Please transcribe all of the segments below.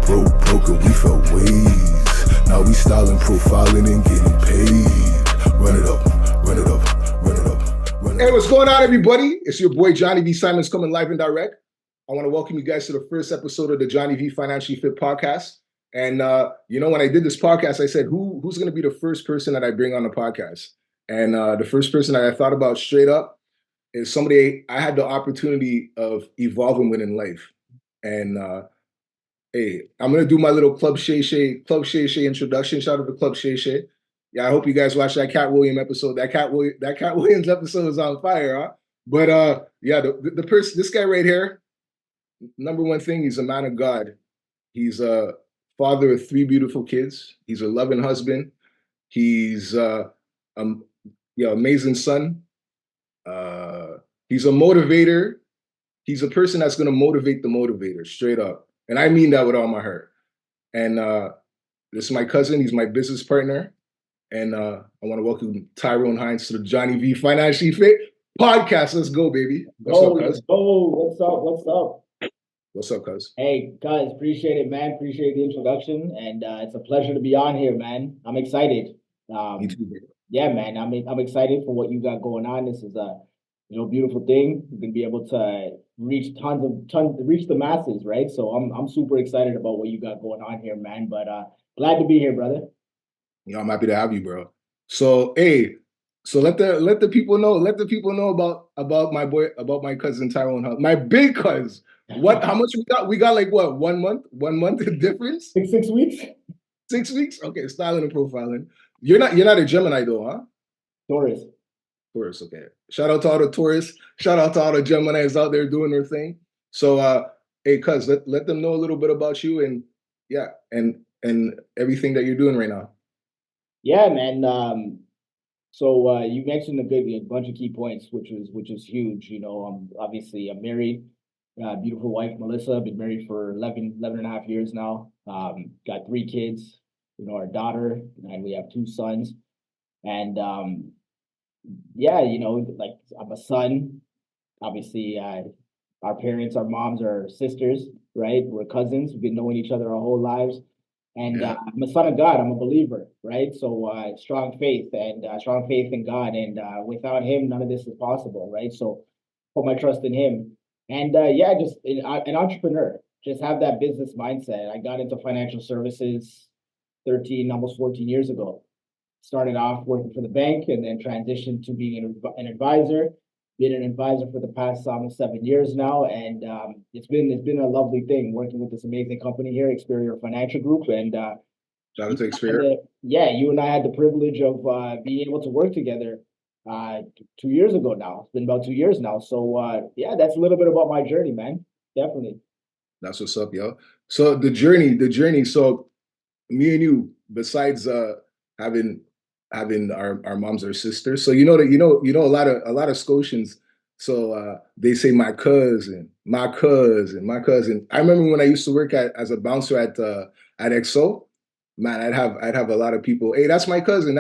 broke, and we felt ways. Now we styling, profiling, and getting paid. Run it up, run it up, run it up, run it up. Hey, what's going on, everybody? It's your boy Johnny V. Simons coming live and direct. I want to welcome you guys to the first episode of the Johnny V. Financially Fit podcast. And when I did this podcast, I said, who's going to be the first person that I bring on the podcast? And the first person that I thought about straight up is somebody I had the opportunity of evolving with in life. And hey, I'm gonna do my little Club Shay Shay introduction. Shout out to Club Shay Shay. Yeah, I hope you guys watched that Cat Williams episode. That Cat Williams episode is on fire, huh? But the person, this guy right here, number one thing, he's a man of God. He's a father of 3 beautiful kids. He's a loving husband. He's amazing son. He's a motivator. He's a person that's going to motivate the motivator, straight up. And I mean that with all my heart. And this is my cousin. He's my business partner. And I want to welcome Tyrone Hines to the Johnny V. Financially Fit podcast. Let's go, baby. What's up, cuz? What's up? What's up, cuz? Hey, guys, appreciate it, man. Appreciate the introduction. And it's a pleasure to be on here, man. I'm excited. Me too, baby. Yeah, man. I'm excited for what you got going on. This is a beautiful thing. You're gonna be able to reach reach the masses, right? So I'm super excited about what you got going on here, man. But glad to be here, brother. I'm happy to have you, bro. So let the people know about my boy, about my cousin Tyrone, my big cuz. What? How much we got? We got like what? 1 month? 1 month difference? 6 weeks. 6 weeks? Okay, styling and profiling. You're not a Gemini though, huh? Taurus. Taurus, okay. Shout out to all the Taurus. Shout out to all the Geminis out there doing their thing. So hey, cuz, let them know a little bit about you and and everything that you're doing right now. Yeah, man. So you mentioned a bunch of key points, which is huge. Obviously I'm married, beautiful wife, Melissa. Been married for 11 and a half years now. Got 3 kids, our daughter, and we have 2 sons. And like I'm a son. Obviously, our parents, our moms are sisters, right? We're cousins. We've been knowing each other our whole lives. And I'm a son of God. I'm a believer, right? So strong faith in God. And without Him, none of this is possible, right? So put my trust in Him. And just an entrepreneur. Just have that business mindset. I got into financial services 13, almost 14 years ago. Started off working for the bank and then transitioned to being an advisor. Been an advisor for the past almost 7 years now, and it's been a lovely thing working with this amazing company here, Experior Financial Group. And shout out to Experior. You and I had the privilege of being able to work together 2 years ago now. It's been about 2 years now. So that's a little bit about my journey, man. Definitely. That's what's up, yo. So the journey. So me and you, besides having our moms or sisters. So a lot of Scotians. So they say my cousin. I remember when I used to work as a bouncer at XO, man, I'd have a lot of people, hey, that's my cousin,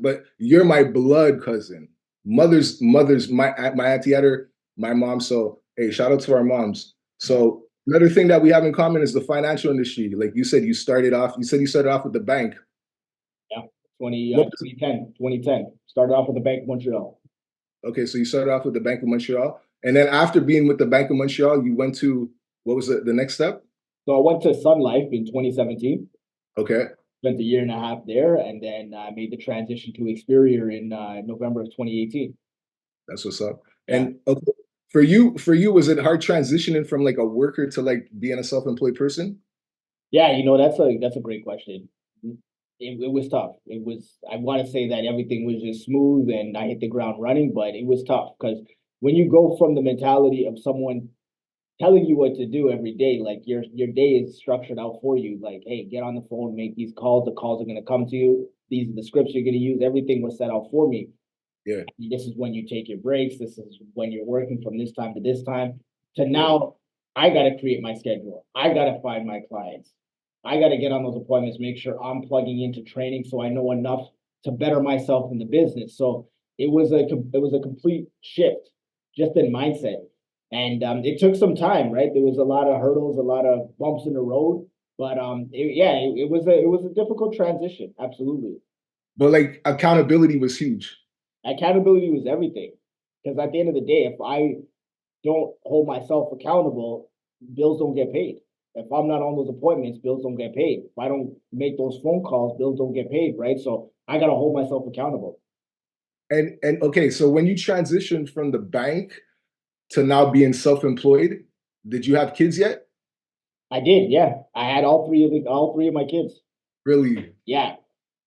but you're my blood cousin. Mother's my auntie had her, my mom. So hey, shout out to our moms. So another thing that we have in common is the financial industry. Like you said, you started off with the bank. 2010. Started off with the Bank of Montreal. Okay, so you started off with the Bank of Montreal. And then after being with the Bank of Montreal, you went to, what was the next step? So I went to Sun Life in 2017. Okay. Spent a year and a half there, and then I made the transition to Experior in November of 2018. That's what's up. Yeah. And okay, for you, was it hard transitioning from like a worker to like being a self-employed person? Yeah, that's a great question. It was tough. I want to say that everything was just smooth and I hit the ground running, but it was tough because when you go from the mentality of someone telling you what to do every day, like your day is structured out for you, like, hey, get on the phone, make these calls, the calls are going to come to you, these are the scripts you're going to use, everything was set out for me. Yeah. This is when you take your breaks, this is when you're working from this time to this time, to now I got to create my schedule. I got to find my clients. I got to get on those appointments, make sure I'm plugging into training so I know enough to better myself in the business. So it was a complete shift just in mindset. And it took some time, right? There was a lot of hurdles, a lot of bumps in the road. But it was a difficult transition. Absolutely. But like accountability was huge. Accountability was everything. Because at the end of the day, if I don't hold myself accountable, bills don't get paid. If I'm not on those appointments, bills don't get paid. If I don't make those phone calls, bills don't get paid, right? So I gotta hold myself accountable. And okay, so when you transitioned from the bank to now being self-employed, did you have kids yet? I did, yeah. I had all three of my kids. Really? Yeah.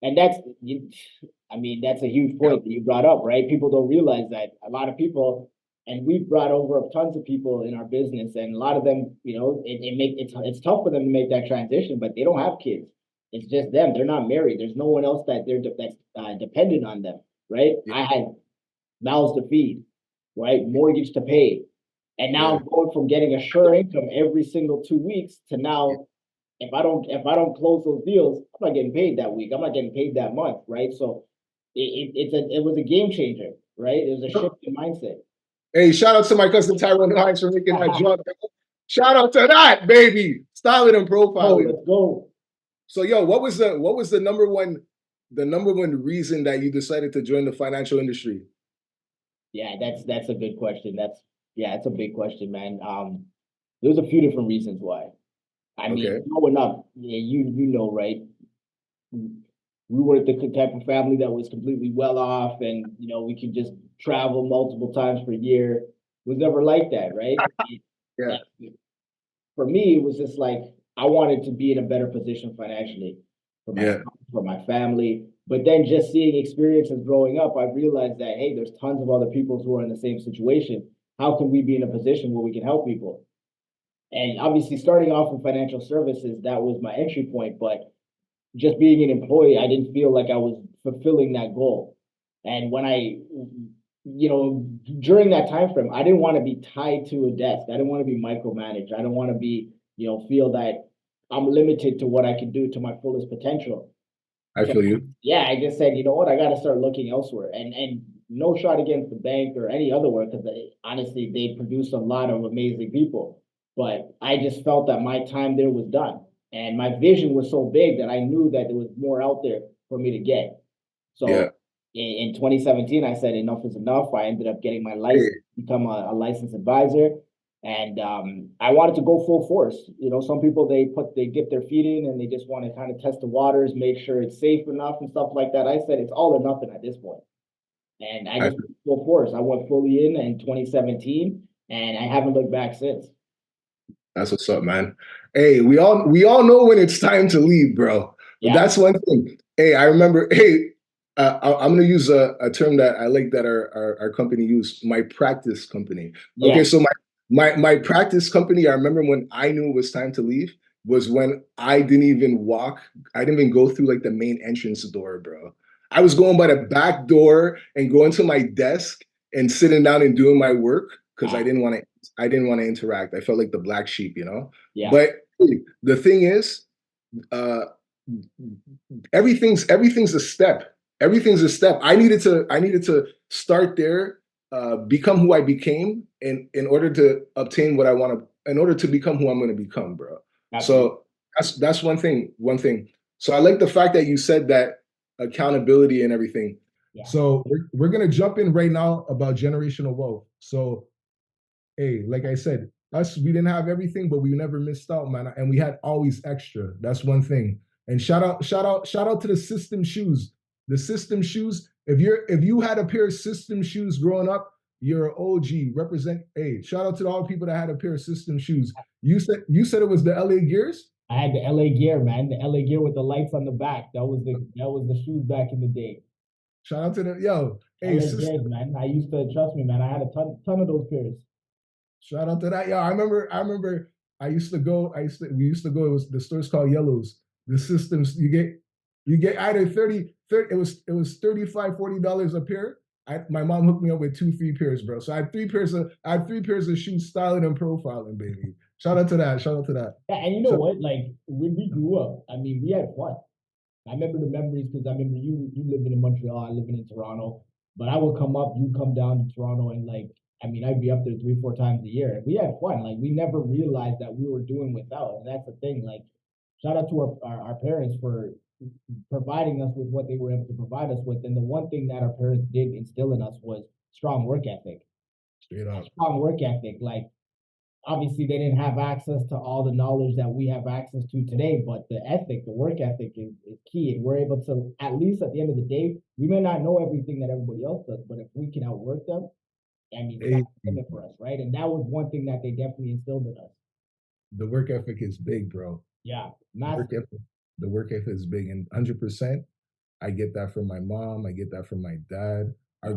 And I mean, that's a huge point that you brought up, right? People don't realize that a lot of people, and we've brought over tons of people in our business, and a lot of them, it's tough for them to make that transition, but they don't have kids. It's just them. They're not married. There's no one else that's dependent on them, right? Yeah. I had mouths to feed, right? Mortgage to pay, and now Yeah. I'm going from getting a sure income every single 2 weeks to now if I don't close those deals, I'm not getting paid that week. I'm not getting paid that month, right? So it was a game changer, right? It was a shift in mindset. Hey, shout out to my cousin Tyrone and I for making that jump. Shout out to that, baby. Styling and Oh, profiling. let's go. So yo, what was the number one reason that you decided to join the financial industry? Yeah, that's a good question. It's a big question, man. There's a few different reasons why. I Okay. mean, growing up, yeah, you know, right? We were the type of family that was completely well off, and we could just travel multiple times per year. It was never like that, right? Yeah. For me, it was just like I wanted to be in a better position financially for myself, Yeah. for my family. But then just seeing experiences growing up, I realized that hey, there's tons of other people who are in the same situation. How can we be in a position where we can help people? And obviously, starting off in financial services, that was my entry point. But just being an employee, I didn't feel like I was fulfilling that goal. And when during that time frame, I didn't want to be tied to a desk. I didn't want to be micromanaged. I don't want to be, feel that I'm limited to what I can do to my fullest potential. I So feel you. yeah, I just said, you know what, I got to start looking elsewhere. And no shot against the bank or any other work because honestly, they produce a lot of amazing people. But I just felt that my time there was done, and my vision was so big that I knew that there was more out there for me to get. Yeah. So in 2017, I said enough is enough. I ended up getting my Hey, license, become a licensed advisor, and I wanted to go full force. Some people they dip their feet in and they just want to kind of test the waters, make sure it's safe enough and stuff like that. I said it's all or nothing at this point, and I I just went full force. I went fully in 2017, and I haven't looked back since. That's what's up, man. Hey, we all know when it's time to leave, bro. But Yeah, that's one thing. Hey, I remember. Hey, I'm gonna use a term that I like that our company used. My practice company. Okay, yeah, so my practice company. I remember when I knew it was time to leave was when I didn't even walk. I didn't even go through like the main entrance door, bro. I was going by the back door and going to my desk and sitting down and doing my work because I ah, didn't want to I didn't want to interact. I felt like the black sheep. yeah, But the thing is, uh, everything's a step. Everything's a step. I needed to start there, become who I became, in order to obtain what I want to, in order to become who I'm going to become, bro. absolutely. So that's one thing. One thing. So I like the fact that you said that accountability and everything. Yeah, So we're gonna jump in right now about generational wealth. So hey, like I said, we didn't have everything, but we never missed out, man. And we had always extra. That's one thing. And shout out to the system shoes. The system shoes. If you had a pair of system shoes growing up, you're an OG. Represent. Hey, shout out to all the people that had a pair of system shoes. You said it was the LA Gears. I had the LA gear, man. The LA gear with the lights on the back. That was the shoes back in the day. Shout out to the yo. Hey, LA system. gears, man. I used to trust me, man. I had a ton of those pairs. Shout out to that. Yeah, I remember we used to go, it was the store's called Yellows. The systems you get either 30, it was 35, $40 a pair. My mom hooked me up with 2, 3 pairs, bro. So I had three pairs of shoes styling and profiling, baby. Shout out to that. Shout out to that. Yeah, and you know So what? Like when we grew up, I mean, we had fun. I remember the memories because I remember you living in Montreal, I living in Toronto. But I would come up, you'd come down to Toronto, and like, I mean, I'd be up there 3, 4 times a year. And we had fun. Like we never realized that we were doing without. And that's the thing. Like shout out to our parents for providing us with what they were able to provide us with. And the one thing that our parents did instill in us was strong work ethic. Straight up. Strong work ethic. Like, obviously they didn't have access to all the knowledge that we have access to today, but the ethic, the work ethic is key. And we're able to, at least at the end of the day, we may not know everything that everybody else does, but if we can outwork them, I mean, Hey, that's the limit for us, right? And that was one thing that they definitely instilled in us. the work ethic is big, bro. Yeah, The massive. work ethic, the work ethic is big, and 100%. I get that from my mom. I get that from my dad. Our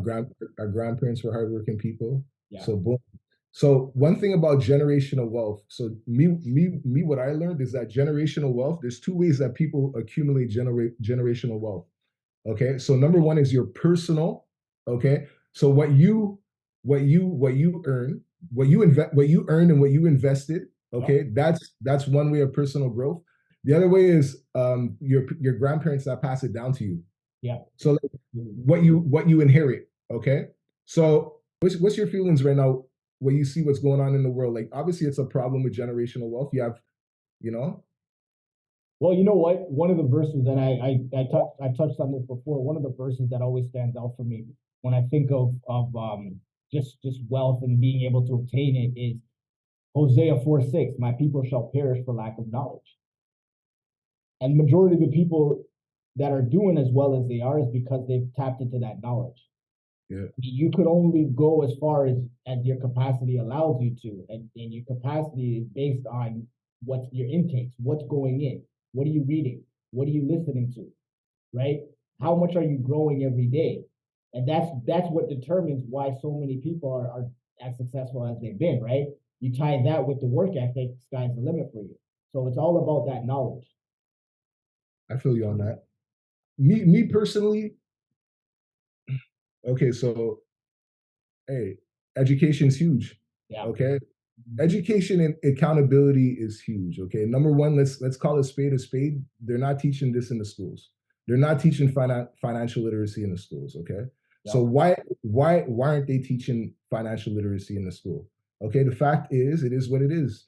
grandparents were hardworking people. Yeah. So boom. So one thing about generational wealth. So me. What I learned is that generational wealth. There's two ways that people accumulate generational wealth. Okay. So number one is your personal. Okay. So what you earn, what you earn, and what you invested. Okay. That's one way of personal growth. The other way is your grandparents that pass it down to you. Yeah. So like, what you inherit. Okay. So what's your feelings right now when you see what's going on in the world? Like obviously it's a problem with generational wealth. You have, you know. Well, you know what? One of the verses, and I touched on this before. One of the verses that always stands out for me when I think of just wealth and being able to obtain it is Hosea 4:6. My people shall perish for lack of knowledge. And majority of the people that are doing as well as they are is because they've tapped into that knowledge. Yeah. You could only go as far as your capacity allows you to, and your capacity is based on what's your intakes, what's going in, what are you reading, what are you listening to, right? How much are you growing every day? And that's what determines why so many people are as successful as they've been, right? You tie that with the work ethic, sky's the limit for you. So it's all about that knowledge. I feel you on that. Me personally. Okay, so hey, education's huge. Yeah. Okay, education and accountability is huge. Okay, number one, let's call a spade a spade. They're not teaching this in the schools. They're not teaching financial literacy in the schools. Okay, Yeah. so why aren't they teaching financial literacy in the school? Okay, the fact is, it is what it is.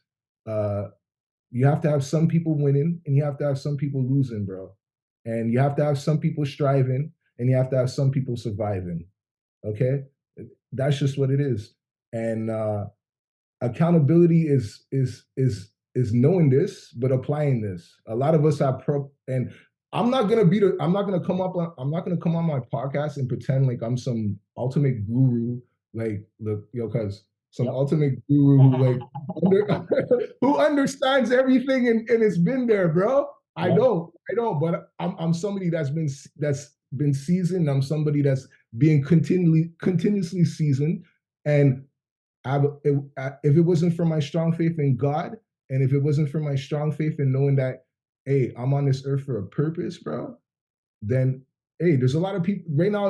You have to have some people winning, and you have to have some people losing, bro. And you have to have some people striving, and you have to have some people surviving. Okay, that's just what it is. And accountability is knowing this but applying this. A lot of us have and I'm not gonna come on my podcast and pretend like I'm some ultimate guru. Like, look, yo, cuz some ultimate guru who like who understands everything and it's been there, bro. I don't, but I'm somebody that's been seasoned. I'm somebody that's being continuously seasoned. And if it wasn't for my strong faith in God, and if it wasn't for my strong faith in knowing that, hey, I'm on this earth for a purpose, bro, then hey, there's a lot of people right now.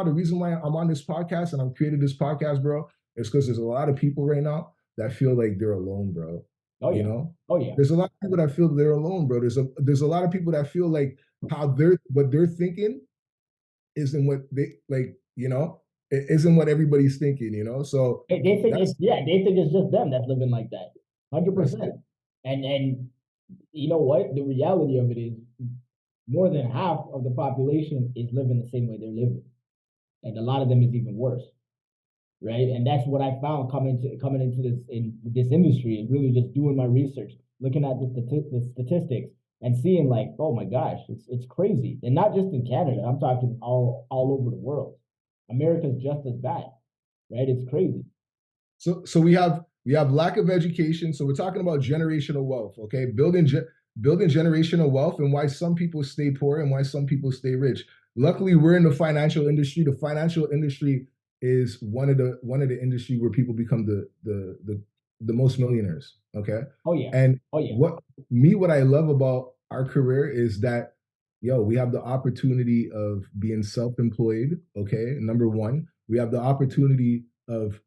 The reason why I'm on this podcast and I'm created this podcast, bro, is because there's a lot of people right now that feel like they're alone, bro. Oh yeah. You know? Oh yeah. There's a lot of people that feel they're alone, bro. There's a lot of people that feel like what they're thinking isn't what they like, you know, it isn't what everybody's thinking, you know. So they think they think it's just them that's living like that. 100%. And you know what? The reality of it is more than half of the population is living the same way they're living. And a lot of them is even worse. Right. And that's what I found coming into this industry and really just doing my research, looking at the statistics and seeing like, oh my gosh, it's crazy. And not just in Canada, I'm talking all over the world. America's just as bad, right? It's crazy. So we have lack of education. So we're talking about generational wealth, okay? Building generational wealth and why some people stay poor and why some people stay rich. Luckily, we're in the financial industry. The financial industry is one of the industry where people become the most millionaires. Okay. Oh yeah. And oh yeah. What I love about our career is that we have the opportunity of being self-employed. Okay. Number one, we have the opportunity of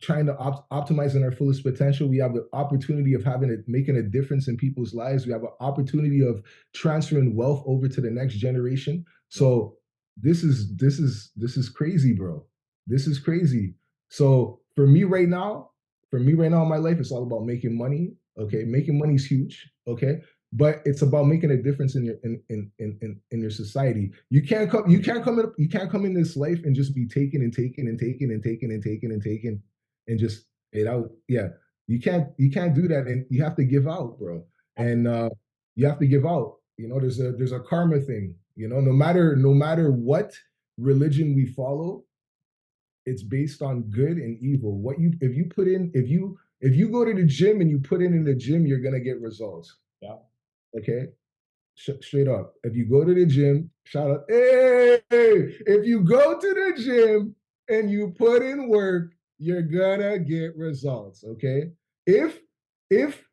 trying to optimize in our fullest potential. We have the opportunity of making a difference in people's lives. We have an opportunity of transferring wealth over to the next generation. So this is crazy, bro. This is crazy. So for me right now in my life, it's all about making money Okay, making money is huge. Okay, but it's about making a difference in your in your society. You can't come in this life and just be taking and taking and taking and taking and taking and taking and just it out. Yeah, you can't do that, and you have to give out, bro. And you have to give out. You know, there's a karma thing. You know, no matter what religion we follow, it's based on good and evil. What you if you put in if you go to the gym and you put in the gym, you're gonna get results. Yeah. Okay, straight up. If you go to the gym, shout out, hey! If you go to the gym and you put in work, you're gonna get results. Okay. If if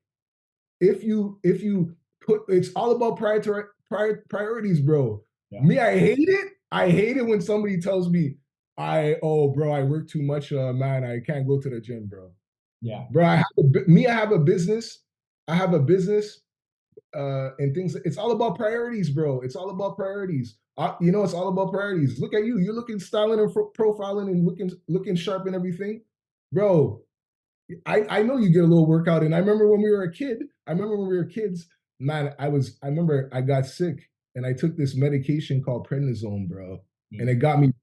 if you put it's all about priorities, bro. Yeah. Me, I hate it. I hate it when somebody tells me, bro, I work too much, man. I can't go to the gym, bro. Yeah. Bro, I have a business. I have a business, and things. It's all about priorities, bro. It's all about priorities. You know, it's all about priorities. Look at you. You're looking styling and profiling and looking sharp and everything, bro. I know you get a little workout. And I remember when we were a kid, I remember when we were kids, man, I remember I got sick and I took this medication called prednisone, bro. And it got me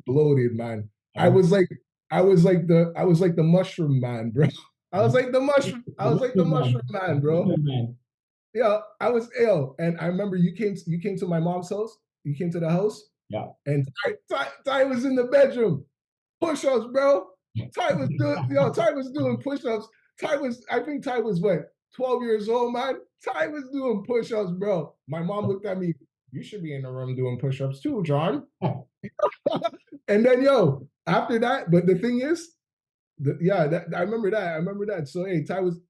bloated, man. I was like, I was like the mushroom man, bro. I was like the mushroom man, bro. Yeah, I was ill. And I remember you came to my mom's house. You came to the house. Yeah. And Ty was in the bedroom. Push-ups, bro. Ty was doing push-ups. I think Ty was what, 12 years old, man. Ty was doing push-ups, bro. My mom looked at me, you should be in the room doing push-ups too, John. And then after that, but the thing is, I remember that. I remember that. So hey, Ty was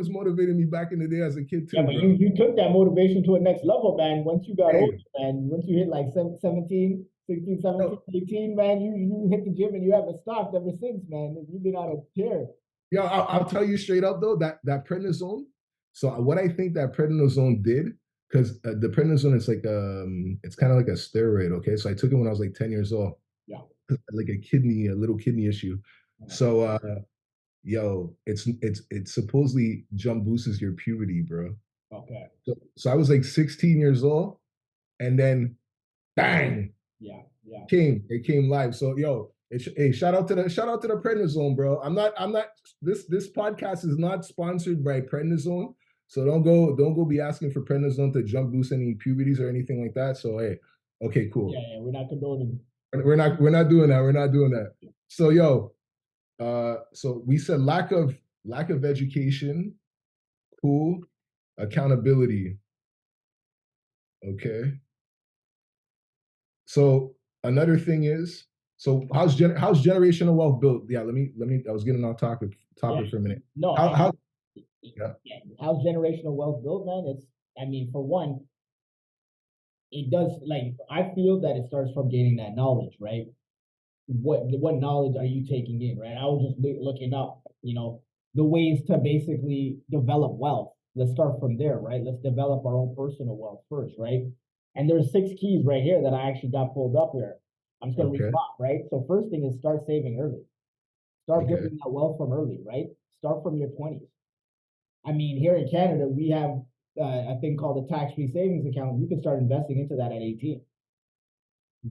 motivating me back in the day as a kid too. Yeah, but you took that motivation to a next level, man. Once you got older, man, once you hit like 17, 16, 17, 18, man, you hit the gym and you haven't stopped ever since, man. You've been out of tear. Yeah, I'll tell you straight up though, that prednisone. So what I think that prednisone did, because the prednisone is like it's kind of like a steroid. Okay, so I took it when I was like 10 years old. Yeah, like a little kidney issue. So it's supposedly jump boosts your puberty, bro. Okay. So I was like 16 years old, and then bang, yeah, it came live. So hey, shout out to the prednisone, bro. I'm not this podcast is not sponsored by prednisone, so don't go be asking for prednisone to jump boost any puberties or anything like that. So hey, okay, cool. Yeah, we're not condoning. We're not doing that. We're not doing that. So so we said lack of education, cool, accountability. Okay. So another thing is, so how's generational wealth built? Yeah, let me. I was getting off topic for a minute. No, how's generational wealth built, man? I mean, for one, it does, like, I feel that it starts from gaining that knowledge, right? What knowledge are you taking in, right? I was just looking up, the ways to basically develop wealth. Let's start from there, right? Let's develop our own personal wealth first, right? And there's 6 keys right here that I actually got pulled up here. I'm just gonna read them off, right? So first thing is start saving early. Start building that wealth from early, right? Start from your 20s. I mean, here in Canada, we have a thing called a tax-free savings account. You can start investing into that at 18.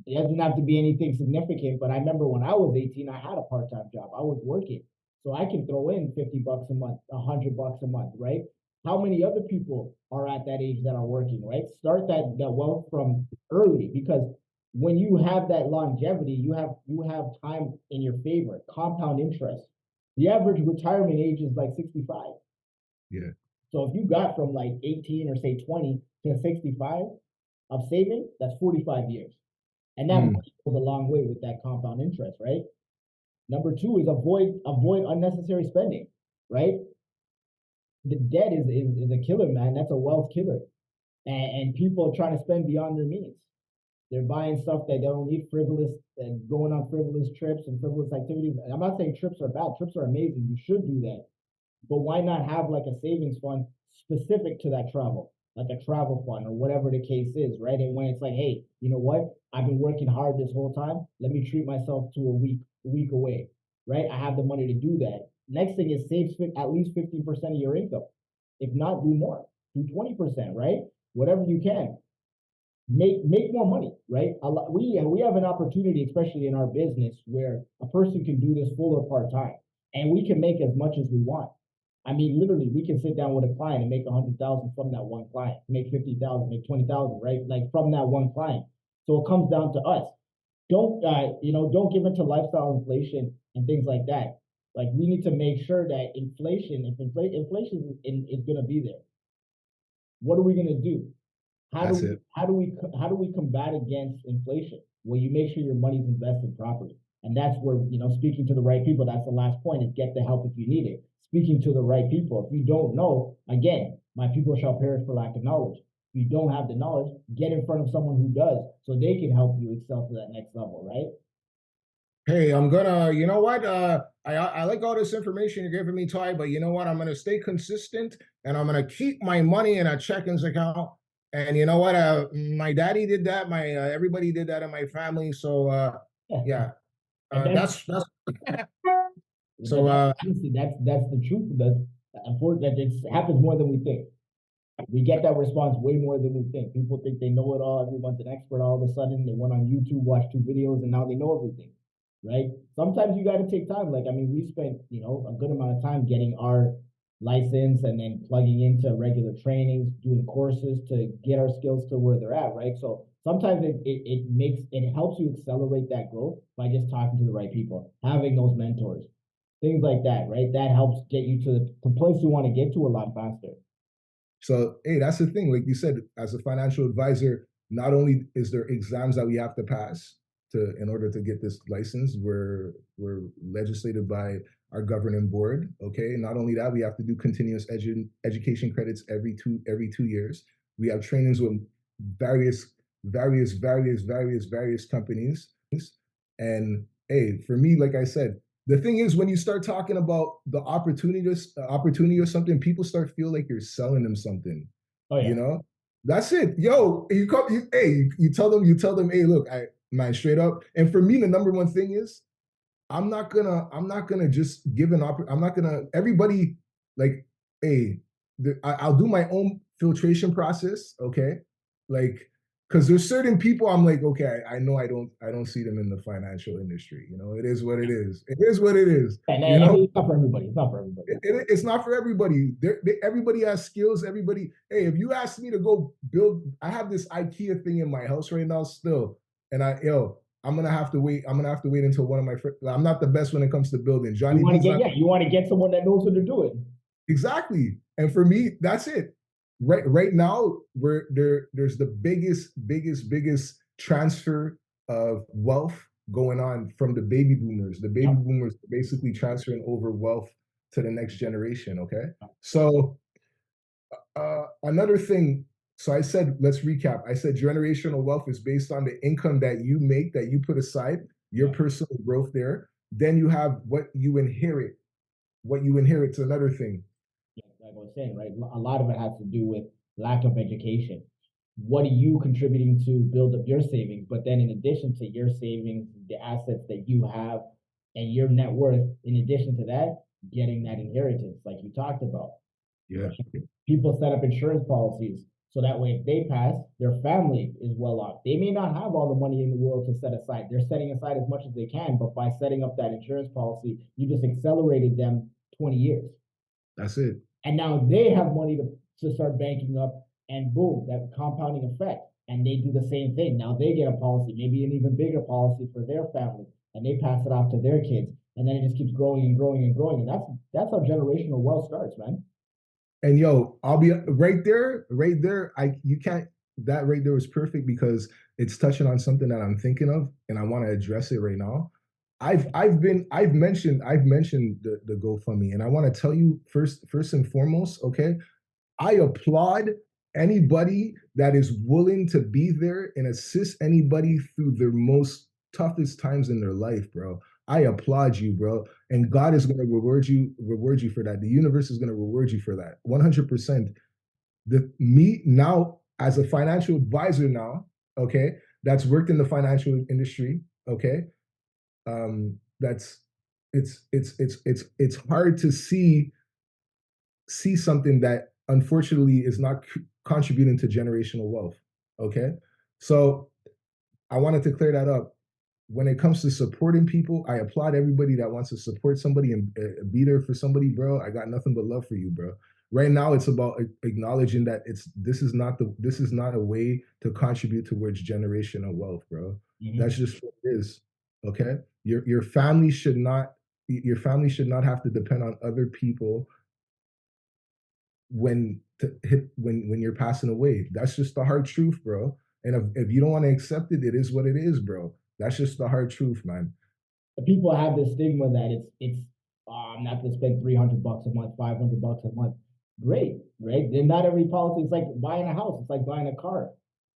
It doesn't have to be anything significant, but I remember when I was 18, I had a part-time job. I was working. So I can throw in $50 a month, $100 a month, right? How many other people are at that age that are working, right? Start that wealth from early, because when you have that longevity, you have time in your favor, compound interest. The average retirement age is like 65. Yeah. So if you got from like 18 or say 20 to 65 of saving, that's 45 years. And that goes a long way with that compound interest, right? Number 2 is avoid unnecessary spending, right? The debt is a killer, man. That's a wealth killer. And people are trying to spend beyond their means. They're buying stuff that they don't need, frivolous, and going on frivolous trips and frivolous activities. And I'm not saying trips are bad. Trips are amazing. You should do that. But why not have like a savings fund specific to that travel, like a travel fund or whatever the case is, right? And when it's like, hey, you know what? I've been working hard this whole time. Let me treat myself to a week away, right? I have the money to do that. Next thing is save at least 15% of your income. If not, do more. Do 20%, right? Whatever you can. Make more money, right? We have an opportunity, especially in our business, where a person can do this full or part time, and we can make as much as we want. I mean, literally, we can sit down with a client and make 100,000 from that one client, make 50,000, make 20,000, right? Like from that one client. So it comes down to us. Don't give into lifestyle inflation and things like that. Like we need to make sure that inflation, if inflation is going to be there, what are we going to do? That's it. How do we combat against inflation? Well, you make sure your money's invested properly. And that's where, speaking to the right people, that's the last point, is get the help if you need it. Speaking to the right people. If you don't know, again, my people shall perish for lack of knowledge. If you don't have the knowledge, get in front of someone who does, so they can help you excel to that next level, right? Hey, I'm gonna, you know what? I like all this information you're giving me, Ty, but you know what? I'm gonna stay consistent and I'm gonna keep my money in a checkings account. And you know what? My daddy did that. My everybody did that in my family. So yeah, And that's so that's honestly that's the truth. That unfortunately it happens more than we think. We get that response way more than we think. People think they know it all. Everyone's an expert all of a sudden. They went on YouTube, watched 2 videos, and now they know everything, right? Sometimes you got to take time. Like, I mean, we spent, a good amount of time getting our license and then plugging into regular trainings, doing courses to get our skills to where they're at, right? So sometimes it helps you accelerate that growth by just talking to the right people, having those mentors, things like that, right? That helps get you to the place you want to get to a lot faster. So, hey, that's the thing. Like you said, as a financial advisor, not only is there exams that we have to pass in order to get this license, we're legislated by our governing board. Okay. Not only that, we have to do continuous education credits every 2 years. We have trainings with various companies. And hey, for me, like I said, the thing is, when you start talking about the opportunity or something, people start feel like you're selling them something. Oh yeah. You know, that's it. Yo, you tell them, hey, look, straight up. And for me, the number one thing is, I'm not gonna just give I'm not gonna everybody like, hey, I'll do my own filtration process, okay, like. Because there's certain people I'm like, okay, I know I don't see them in the financial industry. It is what it is. It is what it is. And it's not for everybody. It's not for everybody. It's not for everybody. Everybody has skills. Everybody. Hey, if you ask me to go build, I have this IKEA thing in my house right now still, and I'm gonna have to wait. I'm gonna have to wait until one of my friends. I'm not the best when it comes to building. You want to get someone that knows what they're doing. Exactly. And for me, that's it. Right now, there's the biggest transfer of wealth going on from the baby boomers. The baby boomers are basically transferring over wealth to the next generation. Okay. So another thing. So I said, let's recap. I said generational wealth is based on the income that you make, that you put aside, your personal growth there. Then you have what you inherit. What you inherit is another thing. Like I was saying, right? A lot of it has to do with lack of education. What are you contributing to build up your savings? But then, in addition to your savings, the assets that you have and your net worth, in addition to that, getting that inheritance, like you talked about. Yeah. People set up insurance policies so that way, if they pass, their family is well off. They may not have all the money in the world to set aside. They're setting aside as much as they can, but by setting up that insurance policy, you just accelerated them 20 years. That's it. And now they have money to start banking up, and boom, that compounding effect. And they do the same thing. Now they get a policy, maybe an even bigger policy for their family, and they pass it off to their kids. And then it just keeps growing and growing and growing. And that's how generational wealth starts, man. And yo, I'll be right there. That right there was perfect because it's touching on something that I'm thinking of, and I want to address it right now. I've mentioned the GoFundMe, and I want to tell you first and foremost, okay, I applaud anybody that is willing to be there and assist anybody through their most toughest times in their life, bro. I applaud you, bro. And God is going to reward you for that. The universe is going to reward you for that. 100%. Me now as a financial advisor now, okay, that's worked in the financial industry, okay, it's hard to see something that unfortunately is not contributing to generational wealth. Okay, so I wanted to clear that up. When it comes to supporting people, I applaud everybody that wants to support somebody and be there for somebody, bro. I got nothing but love for you, bro. Right now, it's about acknowledging that this is not a way to contribute towards generational wealth, bro. Mhm. That's just what it is. Okay, your family should not have to depend on other people when you're passing away. That's just the hard truth, bro. And if you don't want to accept it, it is what it is, bro. That's just the hard truth, man. The people have this stigma that it's I'm not gonna spend $300 a month, $500 a month. Great, right? Then not every policy. It's like buying a house. It's like buying a car.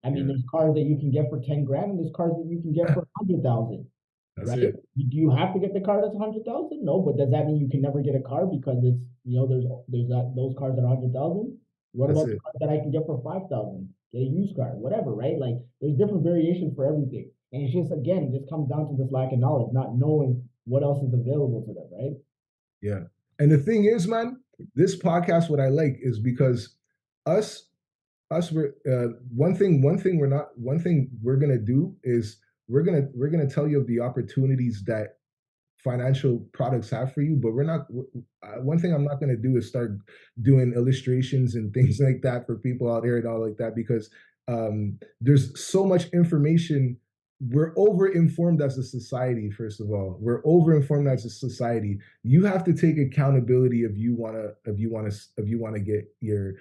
I mean, Yeah, there's cars that you can get for 10 grand, and there's cars that you can get for 100,000. that's Right? it. Do you have to get the car that's 100,000? No, but does that mean you can never get a car because it's there's that those cars that are 100,000? What That's about the it. car that I can get for 5,000? Get a used car, whatever, right? Like there's different variations for everything, and it's just again, it just comes down to this lack of knowledge, not knowing what else is available to them, right? Yeah. And the thing is, man, this podcast, what I like is because us, we're one thing we're gonna do is we're gonna tell you of the opportunities that financial products have for you, but one thing I'm not going to do is start doing illustrations and things like that for people out there and all like that, because there's so much information. We're over informed as a society. First of all, we're over informed as a society. You have to take accountability if you want to get your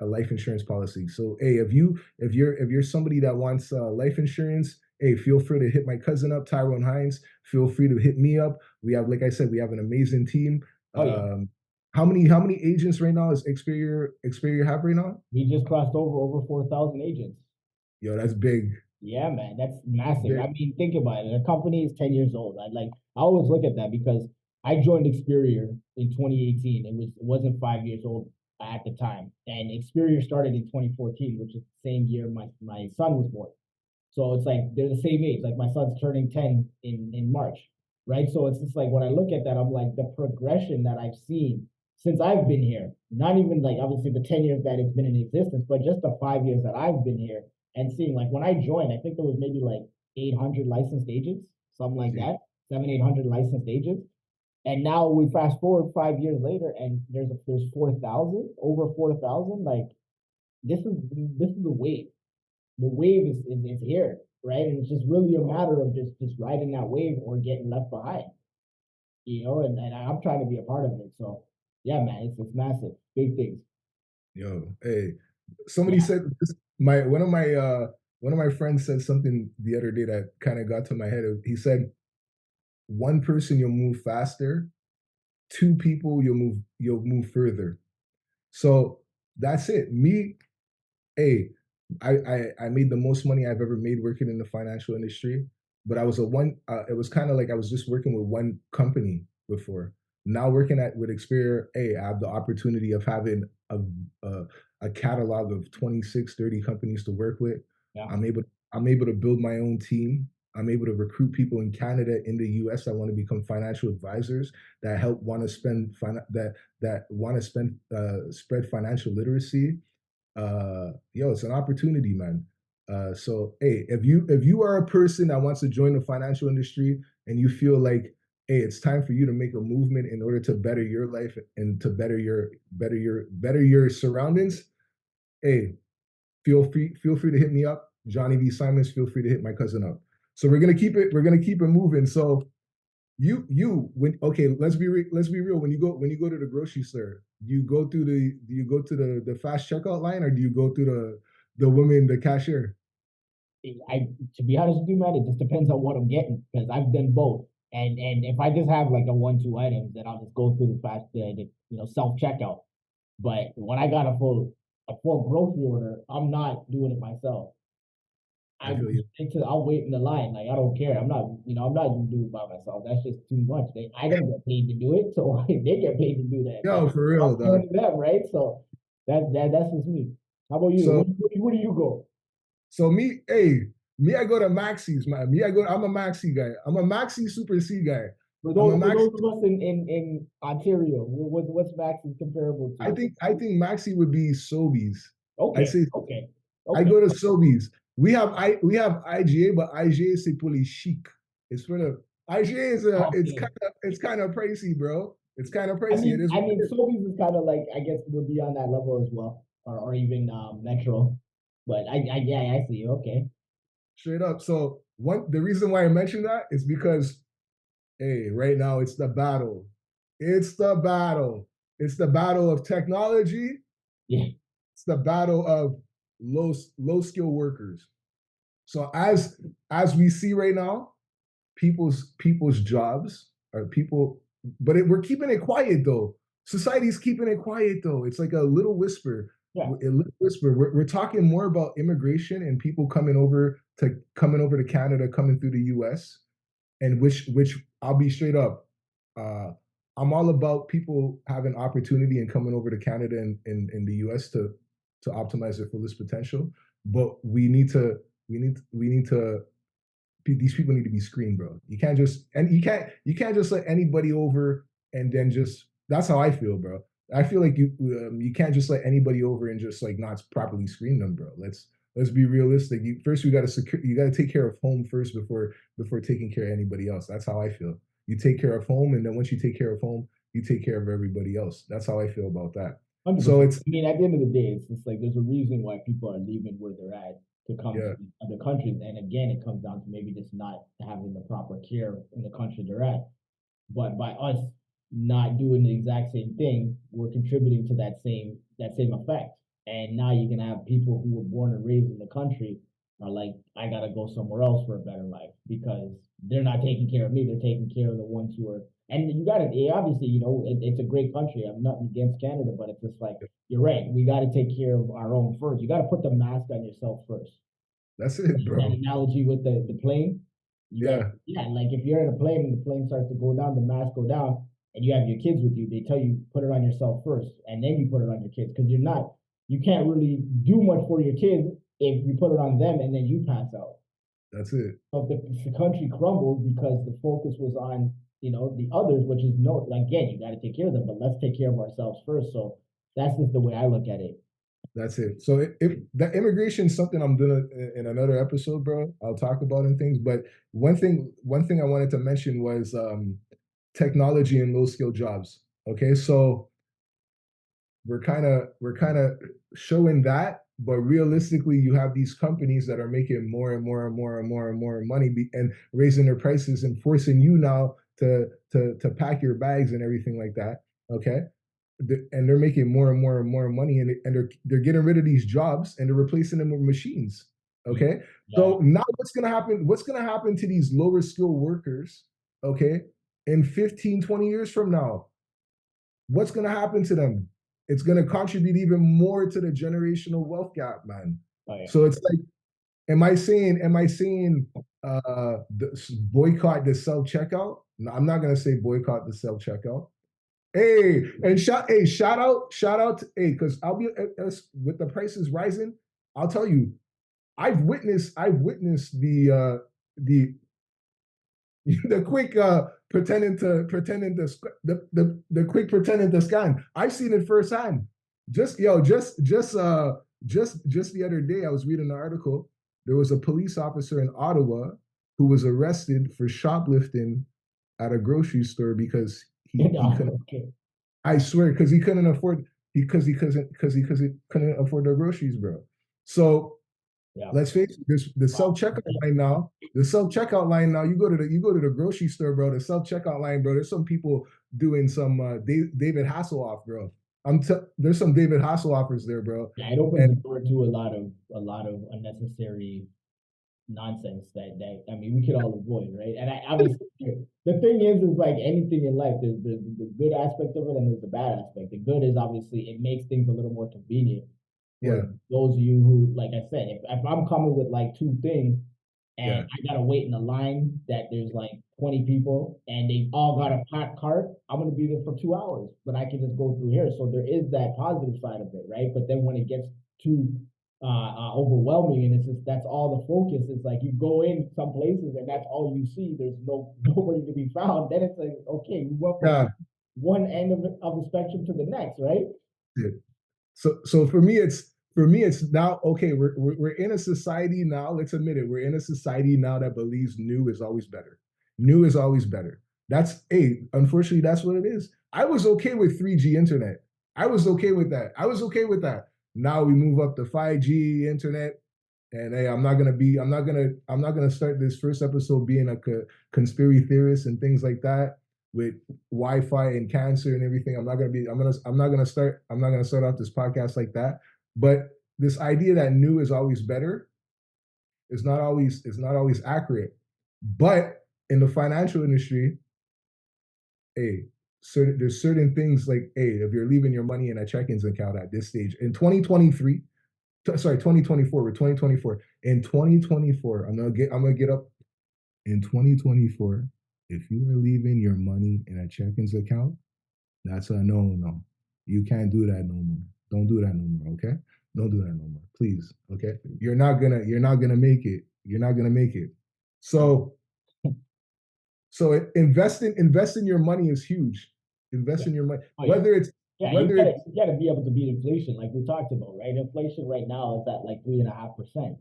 a life insurance policy. So hey, if you're somebody that wants life insurance, hey, feel free to hit my cousin up, Tyrone Hines. Feel free to hit me up. We have, like I said, we have an amazing team. Oh yeah, How many agents right now is Xperia have right now? we just crossed over 4,000 agents. Yo, that's big. Yeah, man, that's massive. Big. I mean, think about it. The company is 10 years old. I always look at that because I joined Experior in 2018. It wasn't 5 years old at the time. And Experior started in 2014, which is the same year my son was born. So it's like they're the same age. Like my son's turning 10 in March, right? So it's just like when I look at that, I'm like the progression that I've seen since I've been here. Not even like obviously the 10 years that it's been in existence, but just the 5 years that I've been here and seeing like when I joined, I think there was maybe like 800 licensed agents, something like See, that, 800 licensed agents. And now we fast forward 5 years later, and there's 4,000, over 4,000. Like this is the wave. The wave is here, right? And it's just really a matter of just riding that wave or getting left behind, and I'm trying to be a part of it. So yeah, man, it's massive, big things. yo, hey, somebody Yeah. said this, my one of my friends said something the other day that kind of got to my head. He said, one person you'll move faster, two people you'll move further. So that's it. Me, hey, I made the most money I've ever made working in the financial industry, but I was a one. It was kind of like I was just working with one company before. Now working with Xperia, hey, I have the opportunity of having a, a catalog of 26, 30 companies to work with. Yeah. I'm able to build my own team. I'm able to recruit people in Canada, in the US that want to become financial advisors, that help want to spend that want to spend spread financial literacy. Yo, it's an opportunity, man. So hey, if you are a person that wants to join the financial industry and you feel like, hey, it's time for you to make a movement in order to better your life and to better your surroundings, hey, feel free to hit me up. Johnny V. Simons, feel free to hit my cousin up. So we're gonna keep it moving. So when okay, let's be real. When you go to the grocery store, do you go to the fast checkout line, or do you go through the woman, the cashier? I To be honest with you, man, it just depends on what I'm getting because I've done both. And if I just have like a 1 2 items, then I'll just go through the self checkout. But when I got a full grocery order, I'm not doing it myself. I feel you. I'll wait in the line. Like I don't care. I'm not gonna do it by myself. That's just too much. I don't get paid to do it, so they get paid to do that. Yo, for real, I'm dog. paying them, right? So that's just me. How about you? So Where do you go? so me, hey, me, I go to Maxis, man. I'm a Maxi guy. I'm a Maxi Super C guy. For I'm a those Maxi. of us in Ontario, what's Max's comparable to? I think Maxi would be Sobeys. I Okay, say okay, I okay, go to Sobeys. We have IGA, but IGA c'est pour les chic. It's for the IGA is a okay. it's kind of pricey, bro. It's kind of pricey. It is I mean, Sobeys is kind of like I guess would be on that level as well, or even Metro. But yeah, I see you. Okay. straight up. So the reason why I mentioned that is because hey, right now it's the battle. It's the battle. It's the battle of technology. Yeah. It's the battle of low skill workers. So as we see right now, people's jobs are people, but we're keeping it quiet though. Society's keeping it quiet though. It's like a little whisper. Yeah. A little whisper. We're talking more about immigration and people coming over to Canada, coming through the U.S. and which I'll be straight up. Uh, I'm all about people having opportunity and coming over to Canada and in the US to optimize their fullest potential. But we need to these people need to be screened, bro. You can't just let anybody over and then just that's how I feel, bro. I feel like you can't just let anybody over and just like not properly screen them, bro. Let's be realistic. First, you got to take care of home first before taking care of anybody else. That's how I feel. You take care of home, and then once you take care of home, you take care of everybody else. That's how I feel about that. 100%. So it's I mean, at the end of the day, it's just like there's a reason why people are leaving where they're at to come yeah, to other countries. And again, it comes down to maybe just not having the proper care in the country they're at. But by us not doing the exact same thing, we're contributing to that same effect. And now you can have people who were born and raised in the country are like, I gotta go somewhere else for a better life because they're not taking care of me. They're taking care of the ones who are. And you got to obviously, it's a great country. I'm nothing against Canada, but it's just like you're right. We got to take care of our own first. You got to put the mask on yourself first. that's it, That bro. analogy with the plane, you got Yeah, yeah, like if you're in a plane and the plane starts to go down, the mask go down, and you have your kids with you, they tell you put it on yourself first, and then you put it on your kids because you can't really do much for your kids if you put it on them and then you pass out. that's it. So if the country crumbles because the focus was on the others, which is no again, you got to take care of them, but let's take care of ourselves first. So that's just the way I look at it. That's it. So if that immigration is something I'm doing in another episode, bro, I'll talk about in things. But one thing I wanted to mention was technology and low skill jobs. Okay, so we're kind of showing that, but realistically, you have these companies that are making more and more and more and more and more money and raising their prices and forcing you now to pack your bags and everything like that. Okay, and they're making more and more and more money, and they're getting rid of these jobs and they're replacing them with machines. Okay, Yeah. so now what's gonna happen to these lower skill workers? Okay, in 15, 20 years from now, what's going to happen to them? It's going to contribute even more to the generational wealth gap, man. Oh yeah. So it's like, am I saying boycott the self checkout? No, I'm not going to say boycott the self checkout. Shout out because I'll be with the prices rising. I'll tell you, I've witnessed the the quick the quick pretending to scan. I've seen it firsthand. Just the other day, I was reading an article. There was a police officer in Ottawa who was arrested for shoplifting at a grocery store because he couldn't. Okay. I swear, because he couldn't afford he couldn't afford their groceries, bro. So Yeah. let's face it, the Wow. self checkout line now. The self checkout line now. You go to the grocery store, bro. The self checkout line, bro. There's some people doing some David Hasselhoff, bro. There's some David Hasselhoffers there, bro. Yeah, it opens And the door to a lot of unnecessary nonsense that I mean we could all avoid, right? And obviously the thing is like anything in life, there's the good aspect of it and there's the bad aspect. The good is obviously it makes things a little more convenient yeah, for those of you who, like I said, if I'm coming with like two things yeah, and I gotta wait in a line that there's like 20 people and they all got a packed cart, I'm gonna be there for 2 hours, but I can just go through here. So there is that positive side of it, right? But then when it gets too overwhelming, and it's just that's all the focus. It's like you go in some places and that's all you see. There's nobody to be found. Then it's like, okay, we went from Yeah. one end of the spectrum to the next, right? Yeah. So for me it's now okay. We're in a society now. Let's admit it. We're in a society now that believes new is always better. New is always better. That's unfortunately that's what it is. I was okay with 3G internet. I was okay with that. I was okay with that. Now we move up to 5G internet. And hey, I'm not gonna start this first episode being a conspiracy theorist and things like that with Wi-Fi and cancer and everything. I'm not gonna start off this podcast like that. But this idea that new is always better is not always accurate. But in the financial industry, hey, there's certain things like hey, if you're leaving your money in a check-ins account at this stage in 2023, sorry, 2024, we're 2024. In 2024, I'm gonna get up in 2024. If you are leaving your money in a check-ins account, that's a no. You can't do that no more. Don't do that no more, okay? Don't do that no more. Please, okay? You're not gonna make it. You're not gonna make it. So investing your money is huge. Invest in your money. Oh yeah. Whether it's Yeah, whether it's you gotta be able to beat inflation, like we talked about, right? Inflation right now is at like 3.5%.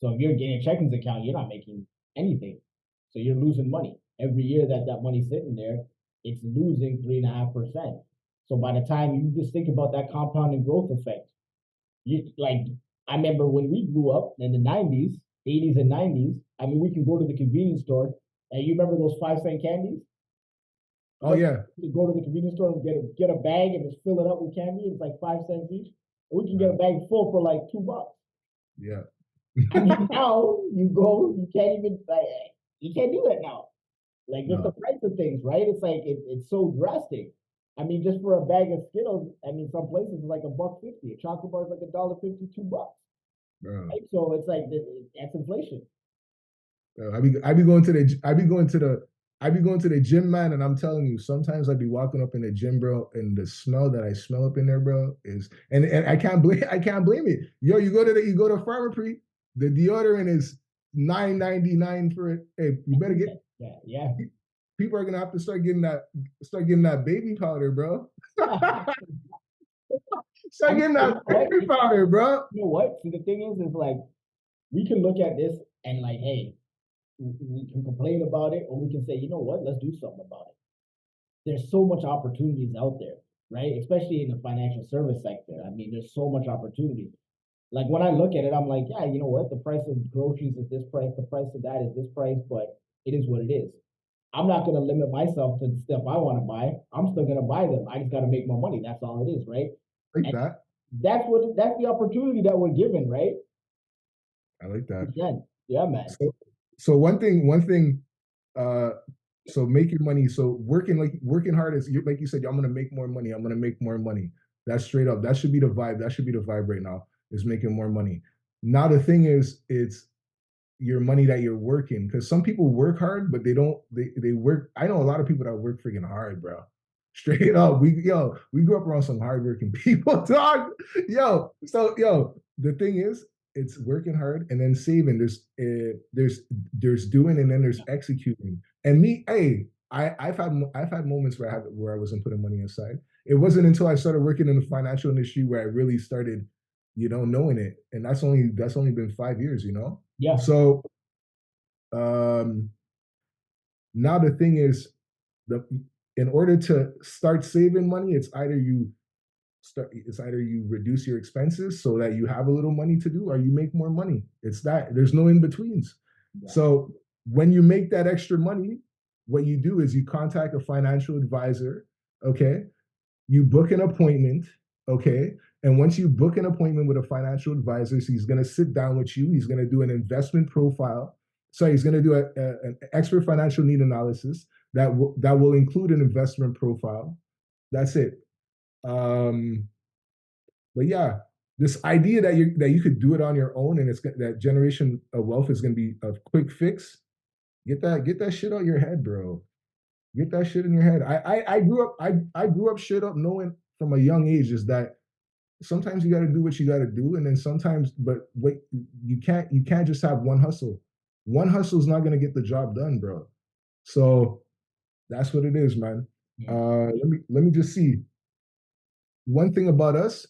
So if you're getting a checkings account, you're not making anything. So you're losing money. Every year that money's sitting there, it's losing 3.5%. So by the time you just think about that compounding growth effect, you like I remember when we grew up in the 90s, 80s and 90s, I mean we can go to the convenience store and you remember those 5-cent candies? oh yeah. You go to the convenience store and get a bag and just fill it up with candy. It's like 5 cents each. And we can get a bag full for like $2. Yeah. I mean, now you go, you can't even like you can't do that now. Like just the No, price of things, right? It's like it's so drastic. I mean, just for a bag of Skittles, I mean, some places it's like $1.50. A chocolate bar is like $1.50, $2. bro. Right? So it's like that's inflation. I be going to the gym, man, and I'm telling you, sometimes I be walking up in the gym, bro, and the smell that I smell up in there, bro, is and I can't blame it. Yo, you go to Pharmaprix, the deodorant is $9.99 for it. Hey, you better get Yeah, yeah. people are gonna have to start getting that baby powder, bro. I Start mean, getting you that know what? baby powder, bro. You know what? See, the thing is like we can look at this and like, hey, we can complain about it, or we can say, you know what, let's do something about it. There's so much opportunities out there, right? Especially in the financial service sector. I mean, there's so much opportunity. Like when I look at it, I'm like, yeah, you know what? The price of groceries is this price, the price of that is this price, but it is what it is. I'm not gonna limit myself to the stuff I want to buy. I'm still gonna buy them. I just gotta make more money. That's all it is, right? I like And that. that's the opportunity that we're given, right? I like that. Again, yeah, man. So one thing, uh, so making money, so working hard is like you said, I'm gonna make more money. I'm gonna make more money. That's straight up. That should be the vibe. That should be the vibe right now. Is making more money. Now the thing is, it's your money that you're working because some people work hard, but they work. I know a lot of people that work freaking hard, bro. Straight up, we grew up around some hardworking people, dog. The thing is, it's working hard and then saving. There's doing and then there's executing. And me, hey, I've had moments where I wasn't putting money aside. It wasn't until I started working in the financial industry where I really started, knowing it. And that's only been 5 years. Yeah, So um, now the thing is, the in order to start saving money, it's either you reduce your expenses so that you have a little money to do, or you make more money. It's that there's no in betweens. yeah, So when you make that extra money, what you do is you contact a financial advisor. Okay, you book an appointment, okay? And once you book an appointment with a financial advisor, so he's going to sit down with you, he's going to do an investment profile. So he's going to do an expert financial need analysis that will include an investment profile. That's it. Um, but yeah, this idea that you could do it on your own and that generation of wealth is going to be a quick fix. Get that shit out your head, bro. Get that shit in your head. I grew up straight up knowing from a young age is that sometimes you got to do what you got to do, and then sometimes, but wait, you can't just have one hustle. One hustle is not gonna get the job done, bro. So that's what it is, man. Let me just see. One thing about us,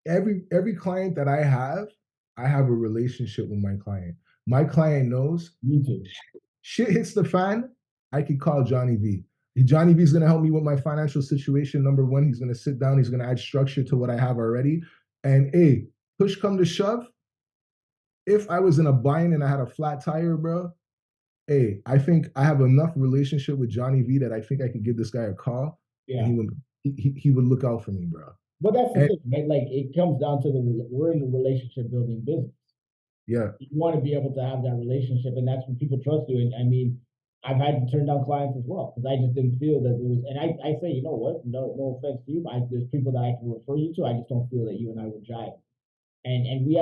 every client that I have a relationship with my client. My client knows Me too. shit hits the fan, I could call Johnny V. Johnny V is going to help me with my financial situation. Number one, he's going to sit down, he's going to add structure to what I have already. And hey, push come to shove, if I was in a bind and I had a flat tire, bro, hey, I think I have enough relationship with Johnny V that I think I could give this guy a call, and Yeah. he would look out for me, bro. But that's the And thing, right? Like it comes down to we're in the relationship building business. yeah, You want to be able to have that relationship, and that's when people trust you. And I mean, I've had to turn down clients as well because I just didn't feel that it was. And I say, you know what? No offense to you, but there's people that I can refer you to. I just don't feel that you and I would jive. And we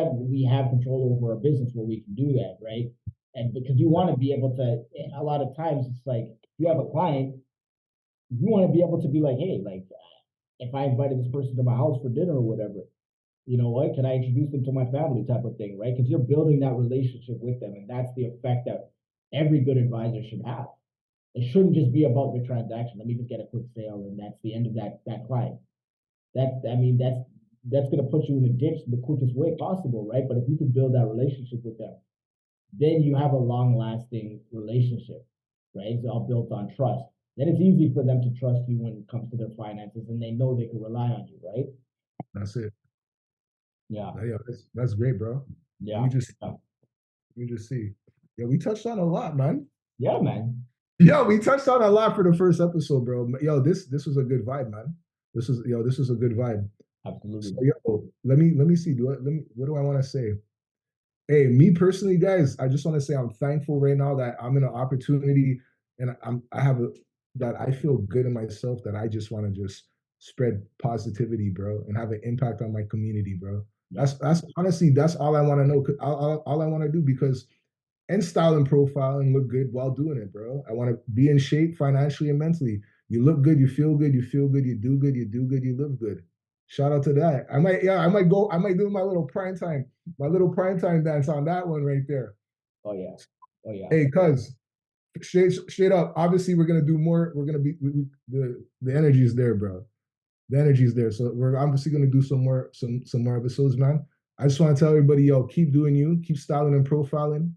have control over our business where we can do that, right? And because you want to be able to, a lot of times it's like you have a client, you want to be able to be like, hey, like if I invited this person to my house for dinner or whatever, you know what? Can I introduce them to my family type of thing, right? Because you're building that relationship with them, and that's the effect that every good advisor should have. It shouldn't just be about your transaction. Let me just get a quick sale, and that's the end of that client. That's going to put you in a ditch the quickest way possible, right? But if you can build that relationship with them, then you have a long lasting relationship, right? It's all built on trust. Then it's easy for them to trust you when it comes to their finances, and they know they can rely on you, right? that's it. Yeah, Yeah, that's great, bro. Let yeah, me just yeah, let me just see. Yeah, we touched on a lot, man. yeah, man. Yo, we touched on a lot for the first episode, bro. Yo, this was a good vibe, man. This was a good vibe. So Absolutely. yo, let me see. What do I want to say? Hey, me personally, guys, I just want to say I'm thankful right now that I'm in an opportunity, and I have a that I feel good in myself, that I just want to just spread positivity, bro, and have an impact on my community, bro. Yeah. That's honestly, that's all I want to know. All I want to do, because and style and profile and look good while doing it, bro. I want to be in shape financially and mentally. You look good, you feel good, you do good, you live good. Shout out to that. I might do my little prime time dance on that one right there. Oh yeah. Oh yeah. Hey, cuz straight up, obviously we're gonna do more. We're gonna be the energy is there, bro. The energy is there. So we're obviously gonna do some more episodes, man. I just want to tell everybody, yo, keep doing you, keep styling and profiling.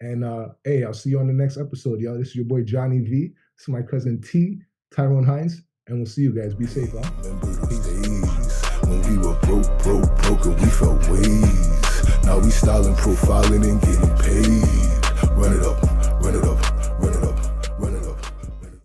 And hey, I'll see you on the next episode, yo. This is your boy Johnny V. This is my cousin T, Tyrone Hines, and we'll see you guys. Be safe, huh? Remember those days when we were broke, and we felt ways. Now we styling, profiling, and getting paid. Run it up.